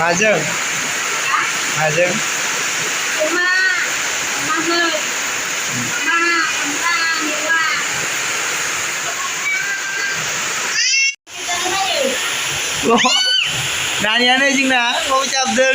माजों माजों अमा अमाजों अमा अनला मेवा नानियानो जोंना बाव जाबदों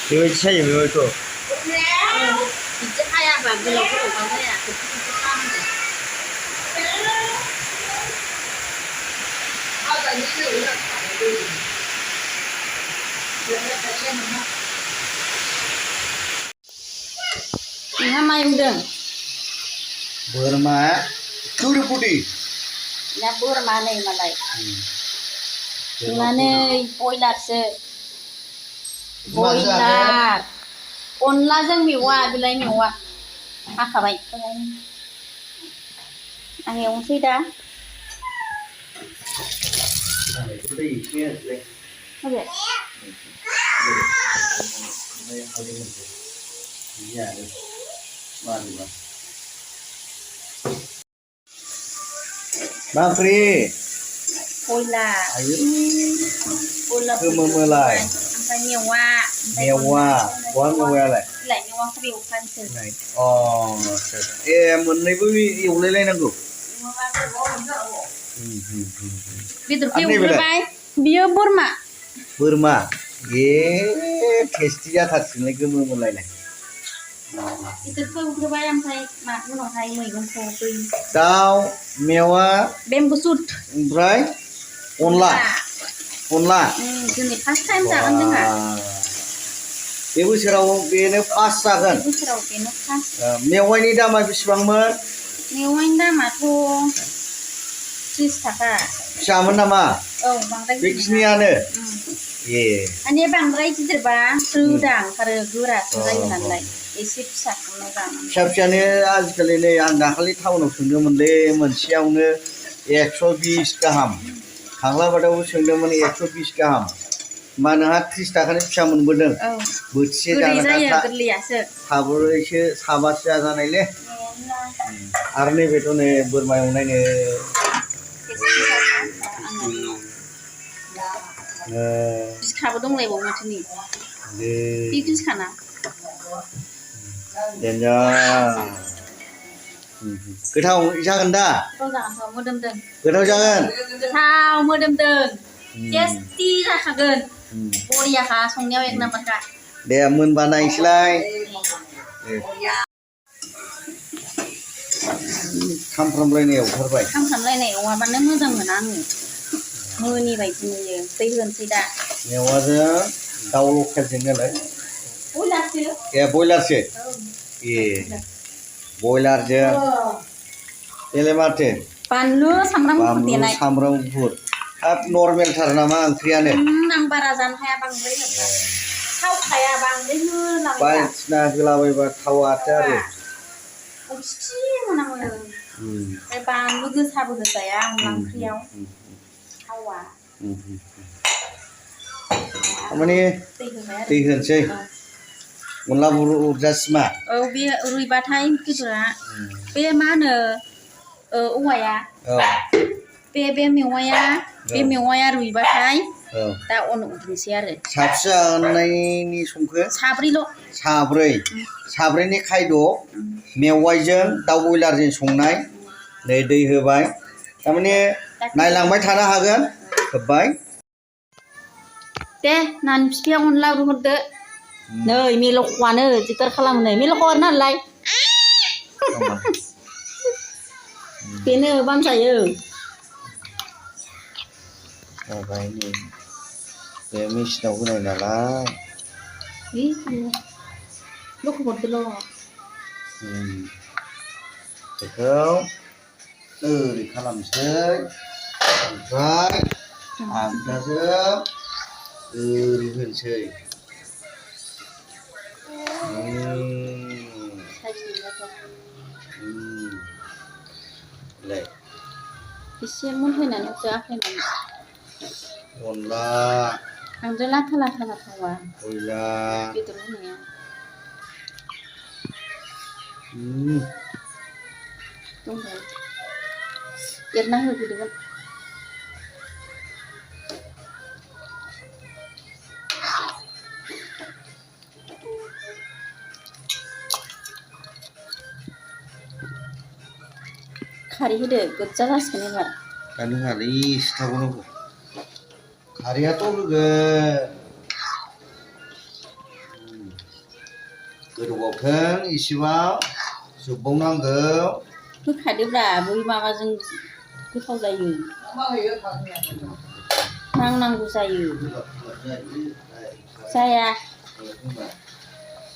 बेबायदि सायो बेबायदिखौ बिदि हायाबा गोलाव गोलावबा जाया बिदि खालामदो नोंहा मा एवदों बोरमा चुरुपुटी दा बोरमा नै मालाय जोंना नै बयलारसो बयलार अनलाजों मेवा बिलाइ मेवा हाखाबाय आं एवनोसै दा होदो मा ओंख्रि बयलार गोमोमोलाय ओमफ्राय मेवा मेवा बहा मेवायालाय बिलाइ मेवाखौ एवखानोसै ए मोननैबो एवलायलायनांगौ बेदरखौ एवग्रोबाय बियो बोरमा बोरमा ए टेस्टि जाथारसिगोनलाय गोमोमोलायलाय बेदरखौ एवग्रोबाय ओमफ्राय उनावहाय मैगंखौ दै दाउ मेवा बेम्बु सुट ओमफ्राय अनला दिनै फार्स्ट टाइम जागोन जोंहा बे बोसोराव बेनो फार्स्ट जागोन बोसोराव बेनो फार्स्ट मेवाइनि दामा बेसेबांमोन मेवाइनि दामाथ' 30 थाखा फिसामोन नामा औ बांद्राय बेखिनियानो ए माने बांद्राय गिदिरबा रोदा ओंखारो गोरासो जायो नालाय एसे फिसाखौनो जानांगौ फिसायानो आजिखालि नै आं दाखालि टाउनाव सोंदोंमोनलै मोनसेयावनो 120 गाहाम खांलाबादावबो सोंदोंमोन 120 गाहाम मा नोंहा 30 थाखानि फिसा मोनबोदों बोथिसे जानो गोरलैयासो साब्रैसो साबासो जाजानायले आरो नैबेथ' नै बोरमा एवनायनो बिखाबो दंलायबावो माथो नै बे बिखाना गोथाव जागोन दा मोदोमदों गोथाव जागोन गोथाव मोदोमदों टेस्टि जाखागोन बरियाखा संनायाव एक नाम्बारखा दे मोनबा नायनोसैलाय खामफ्रामलायनाय एवथारबाय खामफ्रामलायनाय एवाबानो मोजां मोना आङो मोनि बायदि नुयो दै होनोसै दा मेवाजों दाउ लकेलजों नालाय बयलारसो ए बयलारसो ए बयलारजों बेलाय माथो बानलु सामब्राम गुफुर देनाय सामब्राम गुफुर हाब नर्मेलथार नामा ओंख्रियानो आं बारा जानो हाया बांद्राय थावखाया बांद्राय होलाबायबा बायदिसिना होलाबायबा थावाथो आरो खिथि मोनामो ओमफ्राय बानलु गोसाबो होजाया अनला ओंख्रियाव थावा थारमाने दै होनोसै अनला बुरजासिमा औ बे रुइबाथाय बेदरा बे मा होनो औवाया बे मेवाया रुइबाथाय दा अन उरनोसै आरो साबसे जानायनि संखो साब्रैनि खायद' मेवाइजों दाउ बयलारजों संनाय नै दै होबाय थारमाने नायलांबाय थानो हागोन होबाय दे नानि बिफाया अनला हरदो नै मिलख'आनो दिगदार खालामो नै मिलख' हरनालाय बेनो बामजायो जाबाय नै बे मेचिनाव होनाय नालाय लख' हरदोल' बेखौ ओरै खालामसै ओमफ्राय आगदाजों ओरै होनोसै एसे मोनहोनानै जाहोनानै अनला बांद्राय लाथा लाथा लाथावा बयलार बेदर होनाया दंबाय एरना होग्रोदोंमोन खारै होदो गोजा जासिगोन एबार दानो होआलै एसे थाबावनांगौ खारैयाथ' होगोन गोदौबावथों इसेबां जोबबावनांगौ होखादोब्रा बै माबाजों गोथाव जायो नांनांगौ जायो जाया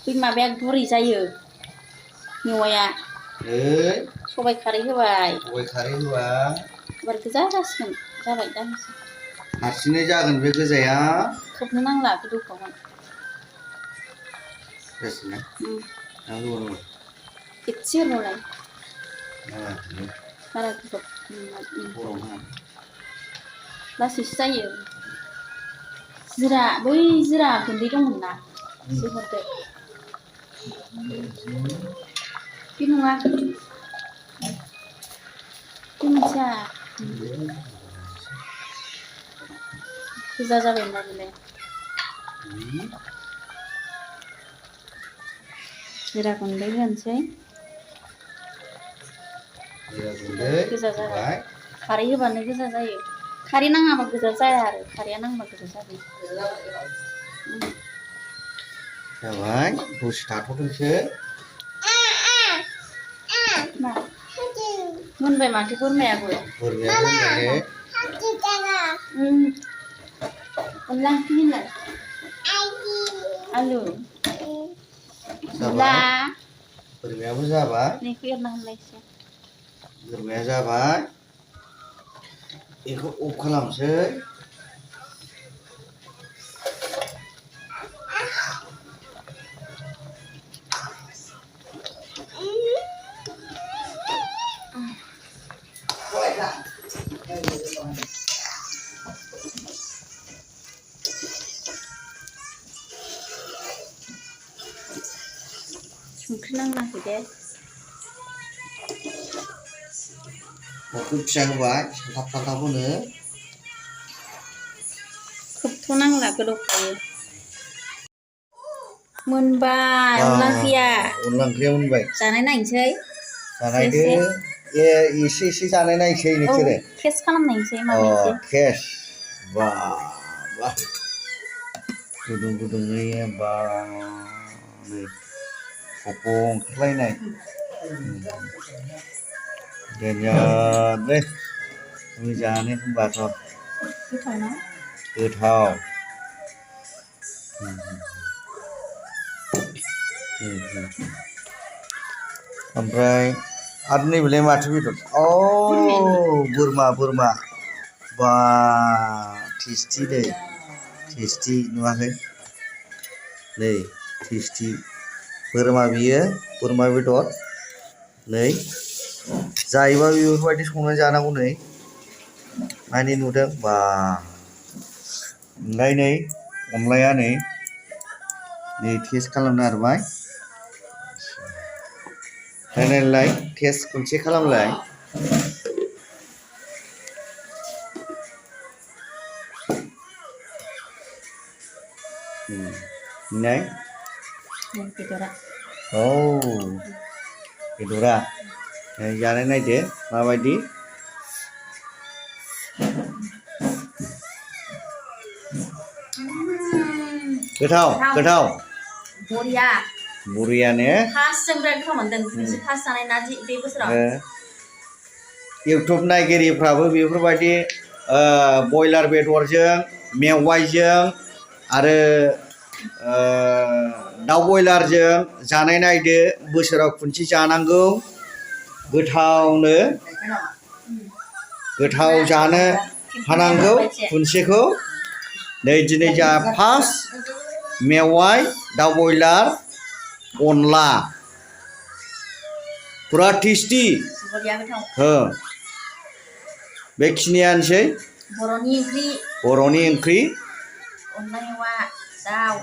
बै माबाया गुरै जायो मेवाया सबाइ खारै होबाय सबाइ खारै होबा एबार गोजा जासिगोन जाबाय दा हारसिङै जागोन बे गोजाया खोबनो नांला गोदौखागोन जासिगोन एसे होबावलाय बारा गोबाब लासैसो जायो जिरा बै जिरा गुन्दै दंमोन ना एसे हरदो बे नङा बे मोनसेया गोजा जाबाय ना बेलाय जिरा गुन्दै होनोसै गोजा जाबाय खारै होबानो गोजा जायो खारै नाङाबा गोजा जाया आरो खारैया नांबा गोजा जायो जाबाय दसे थाथ'थोंसै मोनबाय माथो बोरमायाबो अनला ओंख्रि होनलाय आलु बोरमायाबो जाबाय नैखौ एरना होनलाय एसे बोरमाया जाबाय बेखौ अफ खालामसै संख्रि नाङाखै दे अरखौ फिसा होबाय साथाब साथाब होनो खोबथ'नांला गोदौखायो मोनबाय अनला ओंख्रिया मोनबाय जानाय नायनोसै जानायदो एसे एसे जानाय नायसै नोंसोरो टेस्ट खालामनायसै माबायदि टेस्ट बा गुदुं गुदुङै बा नै खफ' ओंखारलायनाय देन्जारलै जानो होनबाथ' गोथाव ओमफ्राय आरो नैबेलाय माथो बेदर बोरमा बा टेस्टि दै टेस्टि नुवाखै नै टेस्टि बोरमा बियो बोरमा बेदर नै जायोबा बेफोरबायदि संनानै जानांगौ नै माने नुदों बा ओमफ्राय नै अनलाया नै टेस्ट खालामनो नागिरबाय नायलाय टेस्ट खनसे खालामलाय नाय बेदरा जानाय नायदो माबायदि गोथाव बरिया बरियानो फार्स्ट जों बिराद गोथाव मोनदों दिनैसो फार्स्ट जानाय नारजि बे बोसोराव इउटुब नायगिरिफ्राबो बेफोरबायदि बयलार बेदरजों मेवाइजों आरो दाउ बयलारजों जानाय नायदो बोसोराव खनसे जानांगौ गोथावनो गोथाव जानो हानांगौ खनसेखौ नै दिनै जा फार्स्ट मेवाइ दाउ बयलार अनला पुरा टेस्टि बेखिनियानोसै बर'नि ओंख्रि अनला मेवा दाउ